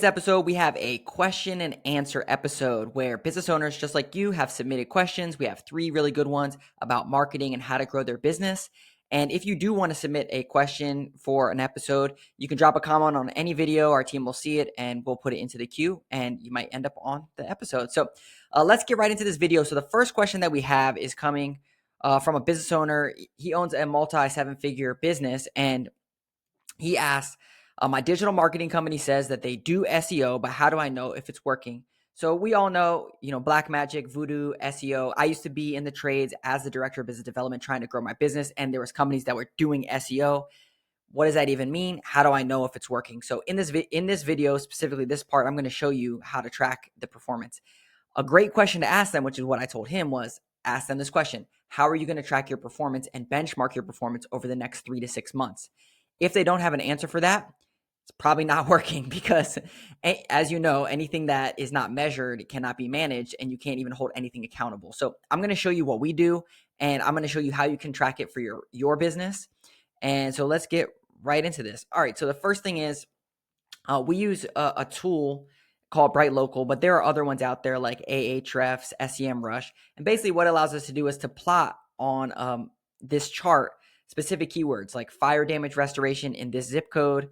This episode, we have a question and answer episode where business owners just like you have submitted questions. We have 3 really good ones about marketing and how to grow their business. And if you do want to submit a question for an episode, you can drop a comment on any video. Our team will see it and we'll put it into the queue and you might end up on the episode. So let's get right into this video. So the first question that we have is coming from a business owner. He owns a multi-7-figure business and he asked, my digital marketing company says that they do SEO, but how do I know if it's working? So we all know, Black Magic, Voodoo, SEO. I used to be in the trades as the director of business development trying to grow my business, and there was companies that were doing SEO. What does that even mean? How do I know if it's working? So in this video, specifically this part, I'm going to show you how to track the performance. A great question to ask them, which is what I told him, was ask them this question: how are you going to track your performance and benchmark your performance over the next 3 to 6 months? If they don't have an answer for that, it's probably not working because, as you know, anything that is not measured cannot be managed, and you can't even hold anything accountable. So I'm going to show you what we do, and I'm going to show you how you can track it for your business. And so let's get right into this. All right. So the first thing is we use a tool called Bright Local, but there are other ones out there like Ahrefs, SEMrush. And basically what it allows us to do is to plot on this chart specific keywords like fire damage restoration in this zip code,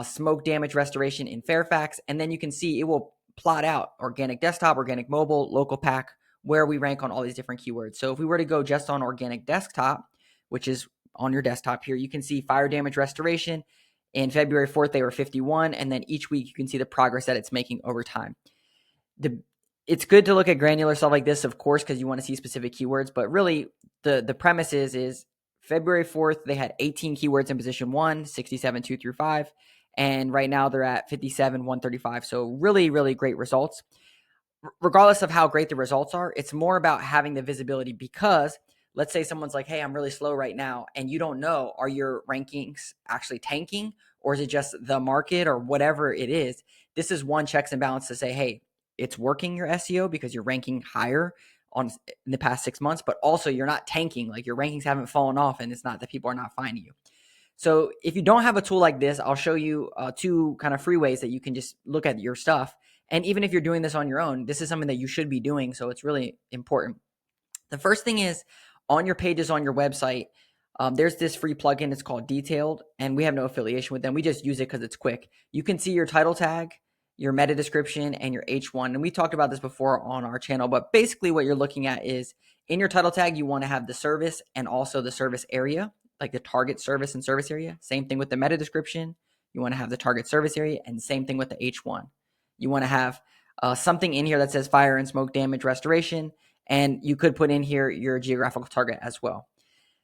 smoke damage restoration in Fairfax. And then you can see it will plot out organic desktop, organic mobile, local pack, where we rank on all these different keywords. So if we were to go just on organic desktop, which is on your desktop here, you can see fire damage restoration. In February 4th, they were 51. And then each week you can see the progress that it's making over time. It's good to look at granular stuff like this, of course, because you want to see specific keywords. But really, the premise is February 4th, they had 18 keywords in position 1, 67, 2 through 5. And right now they're at 57, 135. So really, really great results. Regardless of how great the results are, it's more about having the visibility, because let's say someone's like, hey, I'm really slow right now. And you don't know, are your rankings actually tanking, or is it just the market or whatever it is? This is one checks and balance to say, hey, it's working your SEO because you're ranking higher in the past 6 months, but also you're not tanking, like your rankings haven't fallen off and it's not that people are not finding you. So if you don't have a tool like this, I'll show you 2 kind of free ways that you can just look at your stuff. And even if you're doing this on your own, this is something that you should be doing. So it's really important. The first thing is on your pages on your website, there's this free plugin. It's called Detailed, and we have no affiliation with them. We just use it because it's quick. You can see your title tag, your meta description, and your H1. And we talked about this before on our channel, but basically what you're looking at is in your title tag, you want to have the service and also the service area, like the target service and service area. Same thing with the meta description. You want to have the target service area, and same thing with the H1. You want to have something in here that says fire and smoke damage restoration, and you could put in here your geographical target as well.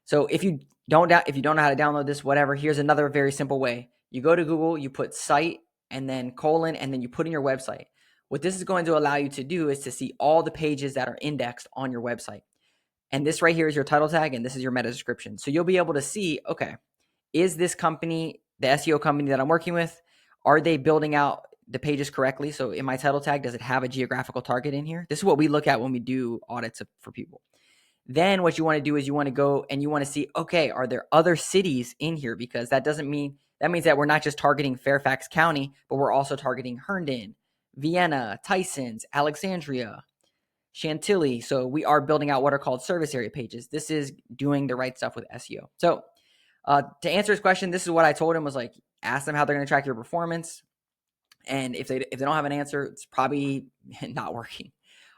So if you don't know how to download this, whatever, here's another very simple way. You go to Google, you put site and then colon, and then you put in your website. What this is going to allow you to do is to see all the pages that are indexed on your website. And this right here is your title tag, and this is your meta description. So you'll be able to see, okay, is this company, the SEO company that I'm working with, are they building out the pages correctly? So in my title tag, does it have a geographical target in here? This is what we look at when we do audits for people. Then what you want to do is you want to go and you want to see, okay, are there other cities in here? Because that means that we're not just targeting Fairfax County, but we're also targeting Herndon, Vienna, Tysons, Alexandria, Chantilly. So we are building out what are called service area pages. This is doing the right stuff with SEO. So to answer his question, this is what I told him, was like, ask them how they're going to track your performance. And if they don't have an answer, it's probably not working.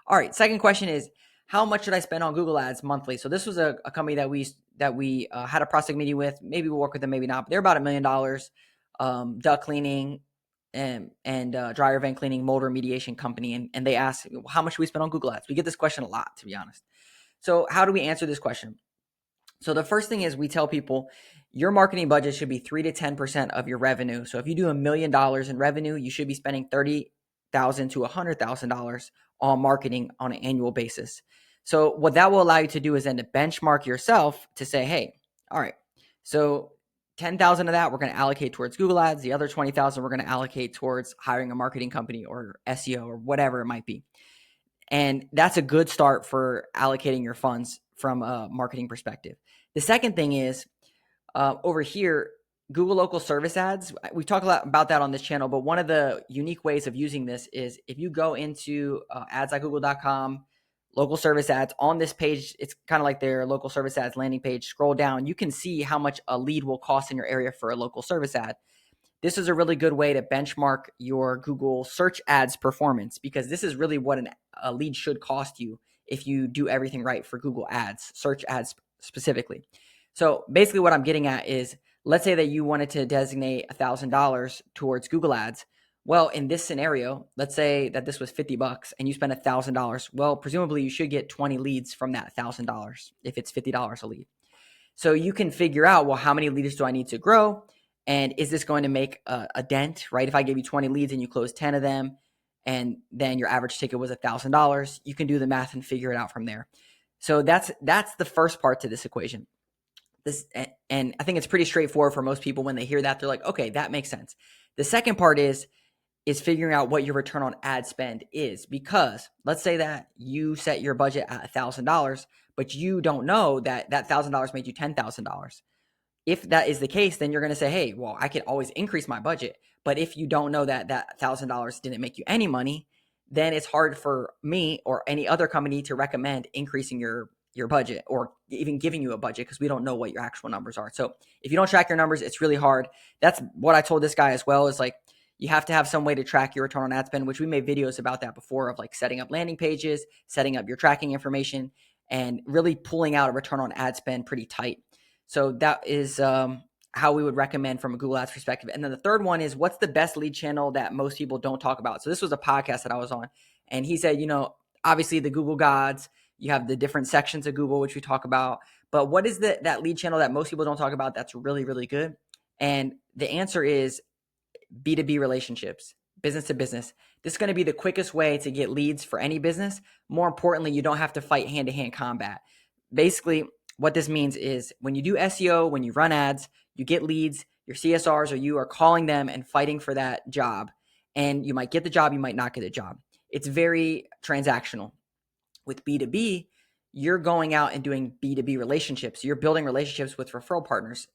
All right. Second question is, how much should I spend on Google Ads monthly? So this was a company that we had a prospect meeting with. Maybe we'll work with them, maybe not. But they're about $1 million, duct cleaning and dryer vent cleaning, mold remediation company. And they asked, how much should we spend on Google Ads? We get this question a lot, to be honest. So how do we answer this question? So the first thing is we tell people your marketing budget should be 3 to 10% of your revenue. So if you do $1 million in revenue, you should be spending $30,000 to $100,000 on marketing on an annual basis. So what that will allow you to do is then to benchmark yourself to say, hey, all right, so 10,000 of that we're going to allocate towards Google Ads. The other 20,000 we're going to allocate towards hiring a marketing company or SEO or whatever it might be. And that's a good start for allocating your funds from a marketing perspective. The second thing is over here, Google local service ads, we talk a lot about that on this channel, but one of the unique ways of using this is if you go into ads.google.com, local service ads on this page, it's kind of like their local service ads landing page. Scroll down, you can see how much a lead will cost in your area for a local service ad. This is a really good way to benchmark your Google search ads performance, because this is really what a lead should cost you if you do everything right for Google ads, search ads specifically. So basically what I'm getting at is, let's say that you wanted to designate $1,000 towards Google ads. Well, in this scenario, let's say that this was $50 and you spent $1,000. Well, presumably you should get 20 leads from that $1,000 if it's $50 a lead. So you can figure out, well, how many leads do I need to grow? And is this going to make a dent, right? If I give you 20 leads and you close 10 of them, and then your average ticket was $1,000, you can do the math and figure it out from there. So that's the first part to this equation. And I think it's pretty straightforward for most people. When they hear that, they're like, okay, that makes sense. The second part is figuring out what your return on ad spend is, because let's say that you set your budget at $1,000, but you don't know that $1,000 made you $10,000. If that is the case, then you're going to say, hey, well, I can always increase my budget. But if you don't know that $1,000 didn't make you any money, then it's hard for me or any other company to recommend increasing your budget or even giving you a budget, because we don't know what your actual numbers are. So if you don't track your numbers, it's really hard. That's what I told this guy as well, is like, you have to have some way to track your return on ad spend, which we made videos about that before, of like setting up landing pages, setting up your tracking information, and really pulling out a return on ad spend pretty tight. So that is how we would recommend from a Google Ads perspective. And then the third one is, what's the best lead channel that most people don't talk about? So this was a podcast that I was on, and he said, obviously the Google Gods, you have the different sections of Google, which we talk about, but what is that lead channel that most people don't talk about that's really, really good? And the answer is B2B relationships, business to business. This is going to be the quickest way to get leads for any business. More importantly, you don't have to fight hand-to-hand combat. Basically, what this means is, when you do SEO, when you run ads, you get leads, your CSRs or you are calling them and fighting for that job. And you might get the job, you might not get the job. It's very transactional. With B2B, you're going out and doing B2B relationships. You're building relationships with referral partners,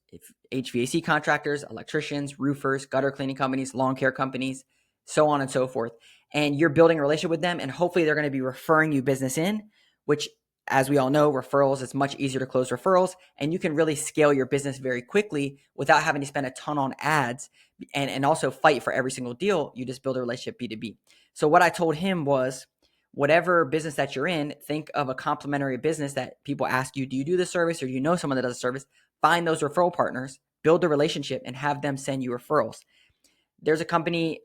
HVAC contractors, electricians, roofers, gutter cleaning companies, lawn care companies, so on and so forth. And you're building a relationship with them, and hopefully they're going to be referring you business in, which, as we all know, referrals, it's much easier to close referrals, and you can really scale your business very quickly without having to spend a ton on ads and also fight for every single deal. You just build a relationship B2B. So what I told him was, whatever business that you're in, think of a complementary business that people ask you, do you do this service, or do you know someone that does a service? Find those referral partners, build a relationship, and have them send you referrals. There's a company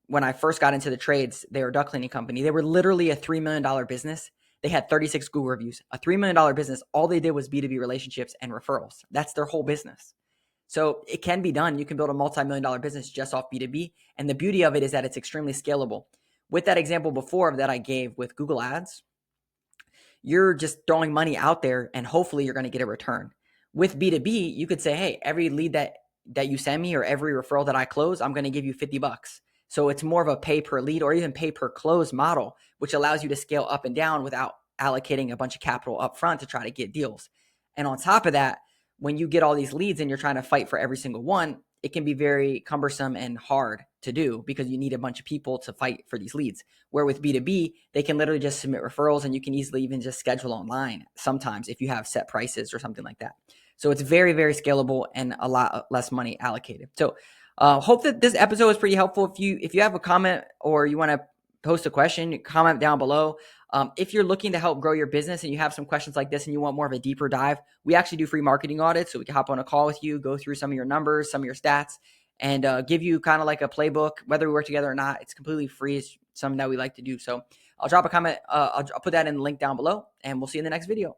when I first got into the trades, they were a duct cleaning company. They were literally a $3 million business. They had 36 Google reviews. A $3 million business, all they did was B2B relationships and referrals. That's their whole business. So it can be done. You can build a multi-million-dollar business just off B2B. And the beauty of it is that it's extremely scalable. With that example before that I gave with Google Ads, you're just throwing money out there and hopefully you're going to get a return. With B2B, you could say, hey, every lead that you send me or every referral that I close, I'm going to give you $50. So it's more of a pay per lead or even pay per close model, which allows you to scale up and down without allocating a bunch of capital up front to try to get deals. And on top of that, when you get all these leads and you're trying to fight for every single one, it can be very cumbersome and hard to do because you need a bunch of people to fight for these leads. Where with B2B, they can literally just submit referrals and you can easily even just schedule online sometimes if you have set prices or something like that. So it's very, very scalable and a lot less money allocated. So hope that this episode was pretty helpful. If you have a comment or you want to post a question, comment down below. If you're looking to help grow your business and you have some questions like this and you want more of a deeper dive, we actually do free marketing audits. So we can hop on a call with you, go through some of your numbers, some of your stats, and give you kind of like a playbook, whether we work together or not. It's completely free. It's something that we like to do. So I'll drop a comment. I'll put that in the link down below, and we'll see you in the next video.